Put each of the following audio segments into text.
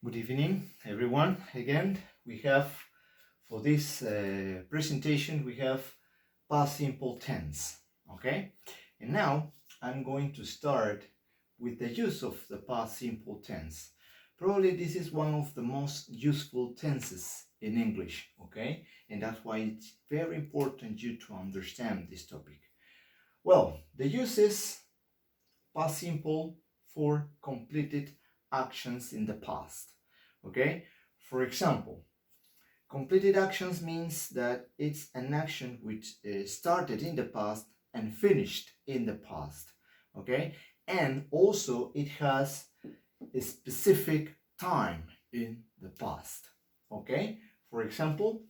Good evening, everyone. Again, we have for this presentation, we have past simple tense. Okay, and now I'm going to start with the use of the past simple tense. Probably this is one of the most useful tenses in English. Okay, and that's why it's very important you to understand this topic. Well, the use is past simple for completed actions in the past. Okay, for example, completed actions means that it's an action which started in the past and finished in the past. Okay, and also it has a specific time in the past. Okay, for example,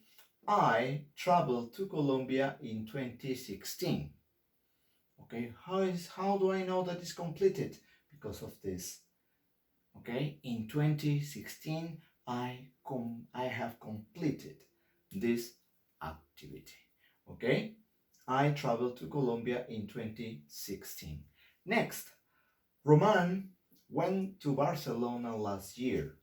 I traveled to Colombia in 2016. Okay, how do I know that it's completed? Because of this. Okay, in 2016 I have completed this activity. Okay, I traveled to Colombia in 2016. Next, Roman went to Barcelona last year.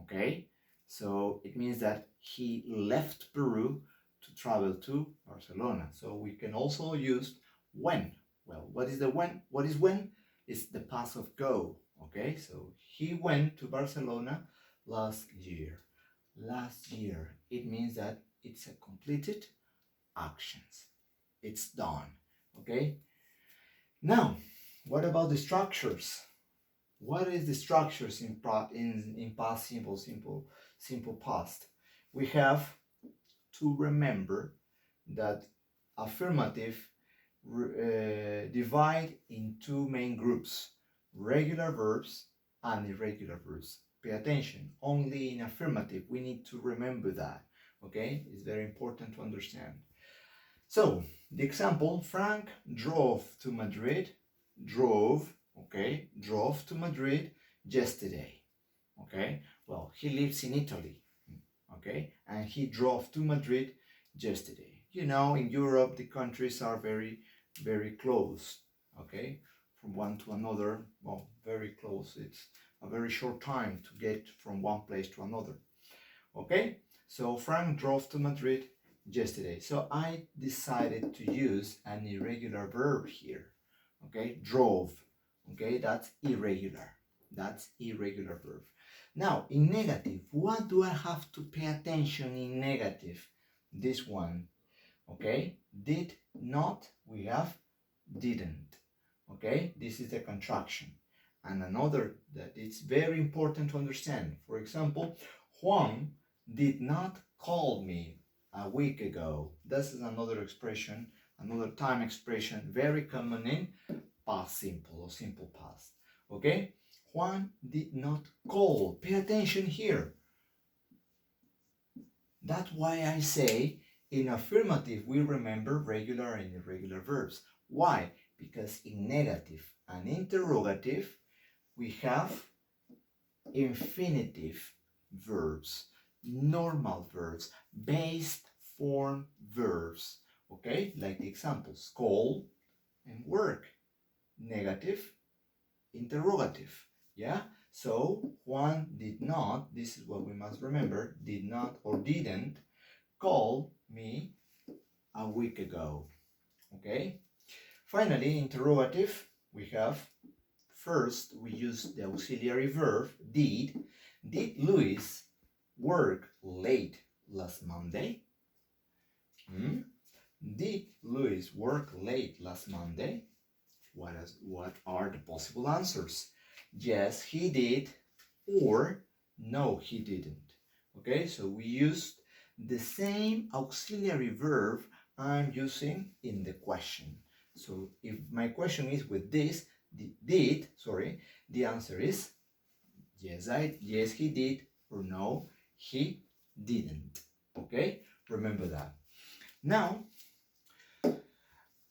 Okay, so it means that he left Peru to travel to Barcelona. So we can also use when. Well, what is the when? What is when? It's the past of go. Okay, so he went to Barcelona last year. Last year, it means that it's a completed actions. It's done. Okay, now what about the structures? What is the structures in past simple past? We have to remember that affirmative divide in two main groups: regular verbs and irregular verbs. Pay attention, only in affirmative we need to remember that. Okay, it's very important to understand. So the example: Frank drove to Madrid. Drove to Madrid yesterday. Okay, well, he lives in Italy. Okay, and he drove to Madrid yesterday. You know, in Europe, the countries are very close. Okay, from one to another, well, very close. It's a very short time to get from one place to another. Okay, so Frank drove to Madrid yesterday. So I decided to use an irregular verb here. Okay, drove. Okay, that's irregular. That's irregular verb. Now, in negative, what do I have to pay attention in negative? This one. Okay, did not, we have didn't. Okay, this is the contraction. And another that it's very important to understand. For example, Juan did not call me a week ago. This is another expression, another time expression, very common in past simple or simple past. Okay, Juan did not call. Pay attention here. That's why I say in affirmative we remember regular and irregular verbs. Why? Because in negative and interrogative we have infinitive verbs, normal verbs, base form verbs. Okay, like the examples: call and work. Negative, interrogative. Yeah, so Juan did not, this is what we must remember, did not or didn't call me a week ago. Okay, finally, interrogative, we have first we use the auxiliary verb did. Did Luis work late last Monday? Did Luis work late last Monday? What are the possible answers? Yes, he did, or no, he didn't. Okay, so we used the same auxiliary verb I'm using in the question. So if my question is with this, the answer is yes, he did, or no, he didn't. Okay, remember that. Now,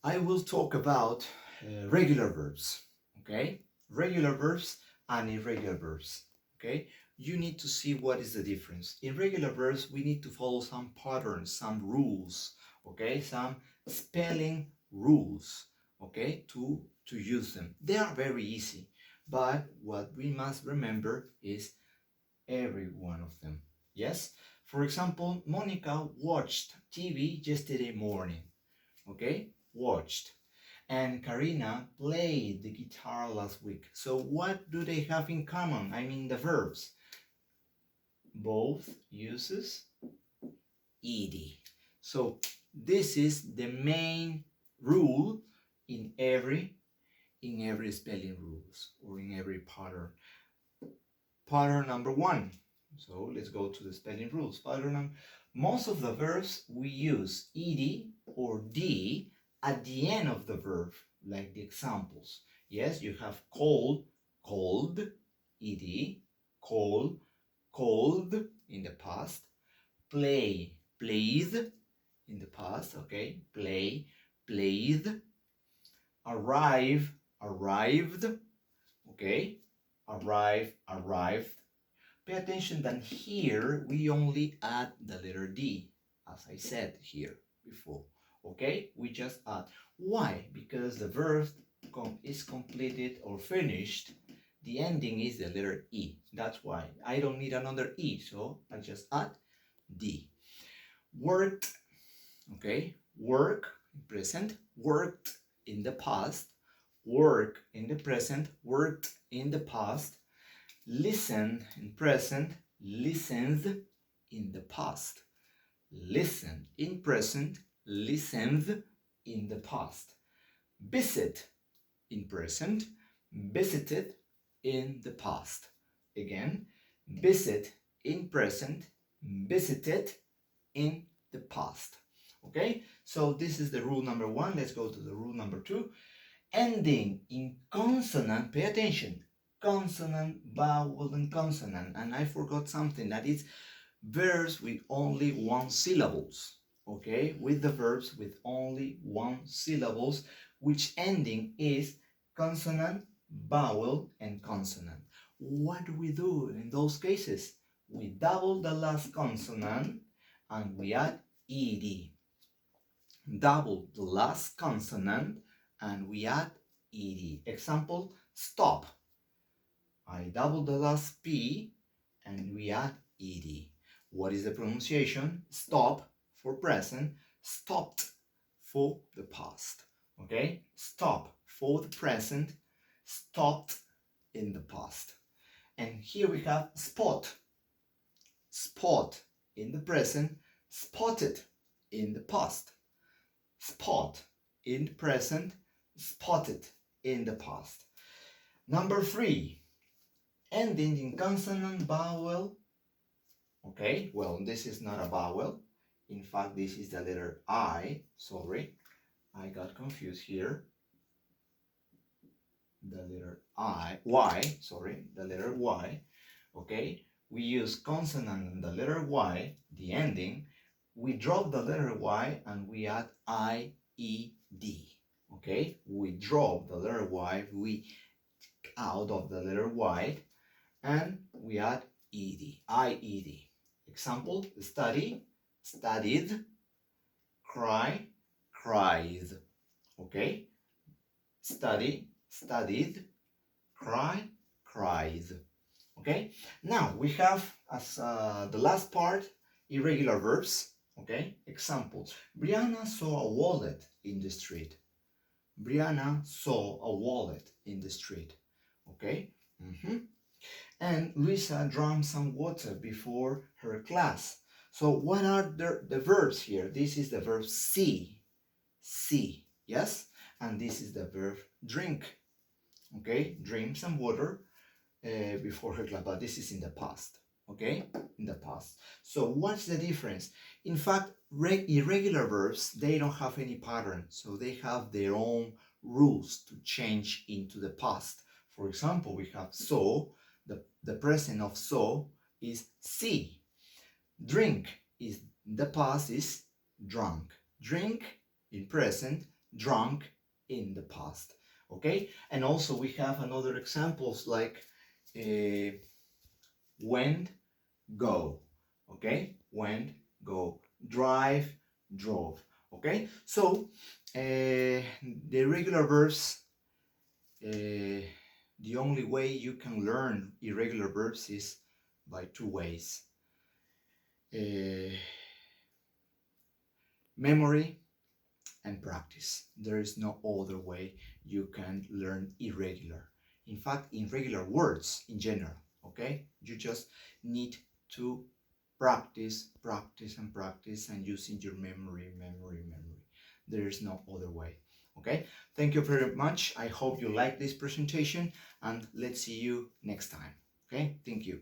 I will talk about regular verbs. Okay, regular verbs and irregular verbs. Okay, you need to see what is the difference. In regular verbs, we need to follow some patterns, some rules. Okay, some spelling rules. Okay, to use them. They are very easy, but what we must remember is every one of them. Yes? For example, Monica watched TV yesterday morning. Okay? Watched. And Karina played the guitar last week. So what do they have in common? I mean the verbs. Both uses ed. So this is the main rule in every spelling rules or in every pattern. Pattern number 1. So let's go to the spelling rules. Most of the verbs we use ed or d at the end of the verb, like the examples. Yes, you have cold, cold, ed, cold, cold in the past, play, played in the past, okay, play, played, arrive, arrived, okay, arrive, arrived. Pay attention that here we only add the letter D, as I said here before, okay? We just add. Why? Because the verb is completed or finished. The ending is the letter E. That's why. I don't need another E, so I just add D. Worked, okay? Work, present, worked in the past, work in the present, worked in the past, listen in present, listened in the past, listen in present, listened in the past, visit in present, visited in the past. Again, visit in present, visited in the past. Okay, so this is the rule number 1. Let's go to the rule number 2. Ending in consonant, pay attention, consonant, vowel, and consonant. And I forgot something, that is verbs with only 1 syllables. Okay, with the verbs with only 1 syllables, which ending is consonant, vowel, and consonant. What do we do in those cases? We double the last consonant and we add ed. Double the last consonant and we add ed. Example, stop. I double the last p and we add ed. What is the pronunciation? Stop for present, stopped for the past. Okay? Stop for the present, stopped in the past. And here we have spot. Spot in the present, spotted in the past. Spot in the present, spotted in the past. Number 3, ending in consonant, vowel. Okay, well, this is not a vowel. In fact, this is the letter I. Sorry, I got confused here. The letter Y, sorry, the letter Y. Okay, we use consonant and the letter Y, the ending. We drop the letter Y and we add I-E-D. Okay, we drop the letter Y, we out of the letter Y, and we add ed, I-E-D. Example, study, studied, cry, cried. Okay, study, studied, cry, cried. Okay, now we have as the last part irregular verbs. Okay, examples. Brianna saw a wallet in the street. Brianna saw a wallet in the street. Okay, and Luisa drank some water before her class. So what are the verbs here? This is the verb see, yes? And this is the verb drink, okay? Drink some water before her class, but this is in the past, okay? In the past. So what's the difference? In fact, irregular verbs, they don't have any pattern, so they have their own rules to change into the past. For example, we have so, the present of so is see. Drink is, the past is drunk. Drink in present, drunk in the past. Okay, and also we have another examples like went, go. Okay, went, go. Drive, drove. Okay, so the irregular verbs, the only way you can learn irregular verbs is by two ways. Memory and practice. There is no other way you can learn irregular. In fact, irregular words in general, okay? You just need to practice, practice, and practice, and using your memory. There is no other way, okay? Thank you very much. I hope you like this presentation, and let's see you next time, okay? Thank you.